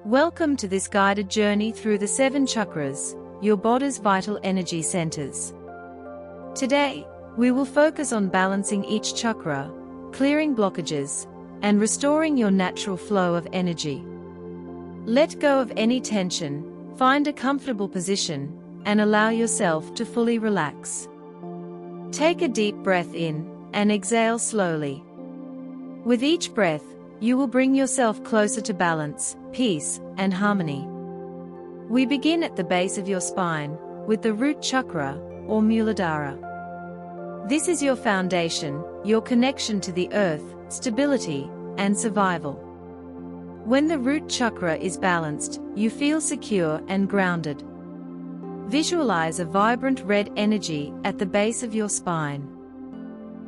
Welcome to this guided journey through the 7 chakras, your body's vital energy centers. Today, we will focus on balancing each chakra, clearing blockages, and restoring your natural flow of energy. Let go of any tension, find a comfortable position, and allow yourself to fully relax. Take a deep breath in and exhale slowly. With each breath, you will bring yourself closer to balance, peace, and harmony. We begin at the base of your spine, with the root chakra, or Muladhara. This is your foundation, your connection to the earth, stability, and survival. When the root chakra is balanced, you feel secure and grounded. Visualize a vibrant red energy at the base of your spine.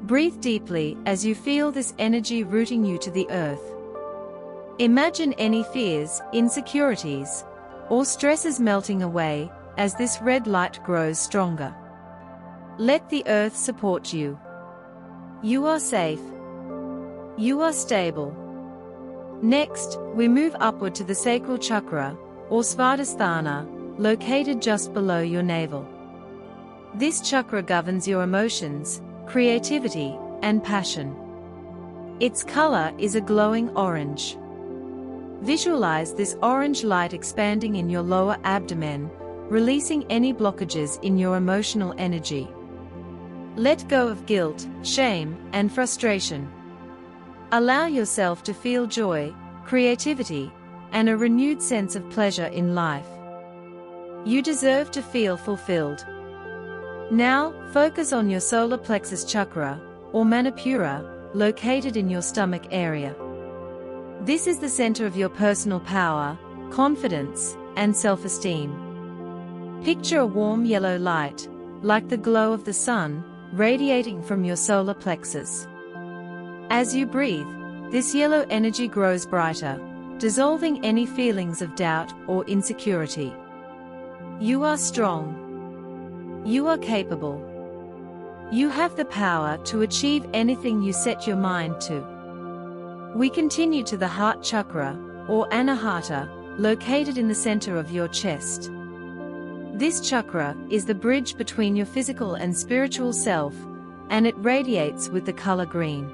Breathe deeply as you feel this energy rooting you to the earth. Imagine any fears, insecurities, or stresses melting away as this red light grows stronger. Let the earth support you. You are safe. You are stable. Next, we move upward to the sacral chakra, or Svadhisthana, located just below your navel. This chakra governs your emotions, creativity, and passion. Its color is a glowing orange. Visualize this orange light expanding in your lower abdomen, releasing any blockages in your emotional energy. Let go of guilt, shame, and frustration. Allow yourself to feel joy, creativity, and a renewed sense of pleasure in life. You deserve to feel fulfilled. Now, focus on your solar plexus chakra, or Manipura, located in your stomach area. This is the center of your personal power, confidence, and self-esteem. Picture a warm yellow light, like the glow of the sun, radiating from your solar plexus. As you breathe, this yellow energy grows brighter, dissolving any feelings of doubt or insecurity. You are strong. You are capable. You have the power to achieve anything you set your mind to. We continue to the heart chakra, or Anahata, located in the center of your chest. This chakra is the bridge between your physical and spiritual self, and it radiates with the color green.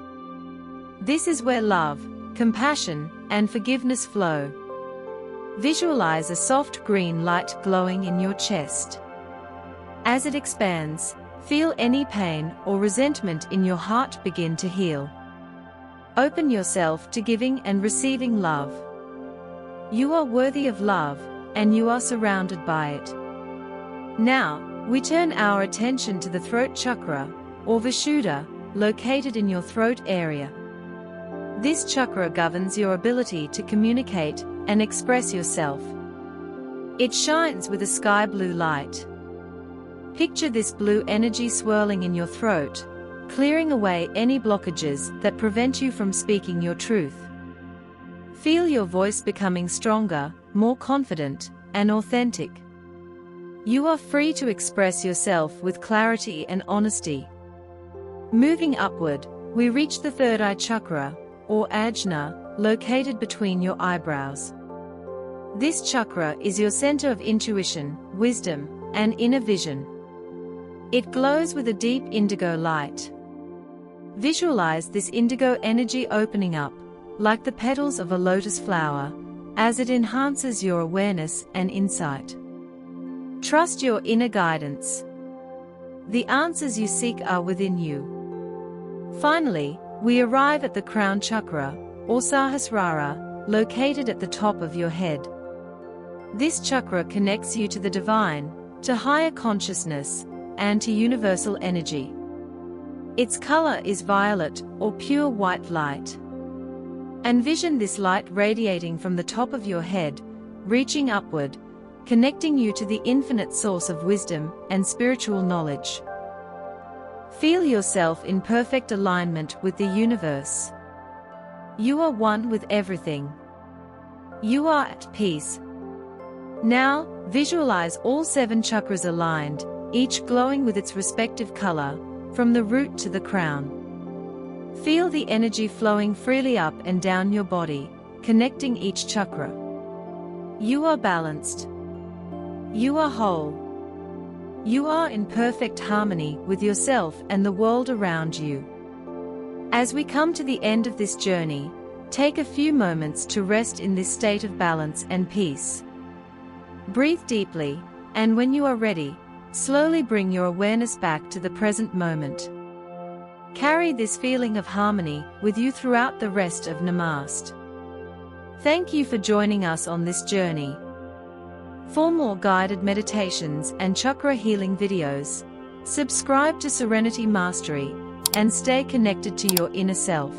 This is where love, compassion, and forgiveness flow. Visualize a soft green light glowing in your chest. As it expands, feel any pain or resentment in your heart begin to heal. Open yourself to giving and receiving love. You are worthy of love, and you are surrounded by it. Now, we turn our attention to the throat chakra, or Vishuddha, located in your throat area. This chakra governs your ability to communicate and express yourself. It shines with a sky blue light. Picture this blue energy swirling in your throat, clearing away any blockages that prevent you from speaking your truth. Feel your voice becoming stronger, more confident, and authentic. You are free to express yourself with clarity and honesty. Moving upward, we reach the third eye chakra, or Ajna, located between your eyebrows. This chakra is your center of intuition, wisdom, and inner vision. It glows with a deep indigo light. Visualize this indigo energy opening up, like the petals of a lotus flower, as it enhances your awareness and insight. Trust your inner guidance. The answers you seek are within you. Finally, we arrive at the crown chakra, or Sahasrara, located at the top of your head. This chakra connects you to the divine, to higher consciousness, and to universal energy. Its color is violet, or pure white light. Envision this light radiating from the top of your head, reaching upward, connecting you to the infinite source of wisdom and spiritual knowledge. Feel yourself in perfect alignment with the universe. You are one with everything. You are at peace. Now, visualize all 7 chakras aligned, each glowing with its respective color, from the root to the crown. Feel the energy flowing freely up and down your body, connecting each chakra. You are balanced. You are whole. You are in perfect harmony with yourself and the world around you. As we come to the end of this journey, take a few moments to rest in this state of balance and peace. Breathe deeply, and when you are ready, slowly bring your awareness back to the present moment. Carry this feeling of harmony with you throughout the rest of Namaste. Thank you for joining us on this journey. For more guided meditations and chakra healing videos, subscribe to Serenity Mastery and stay connected to your inner self.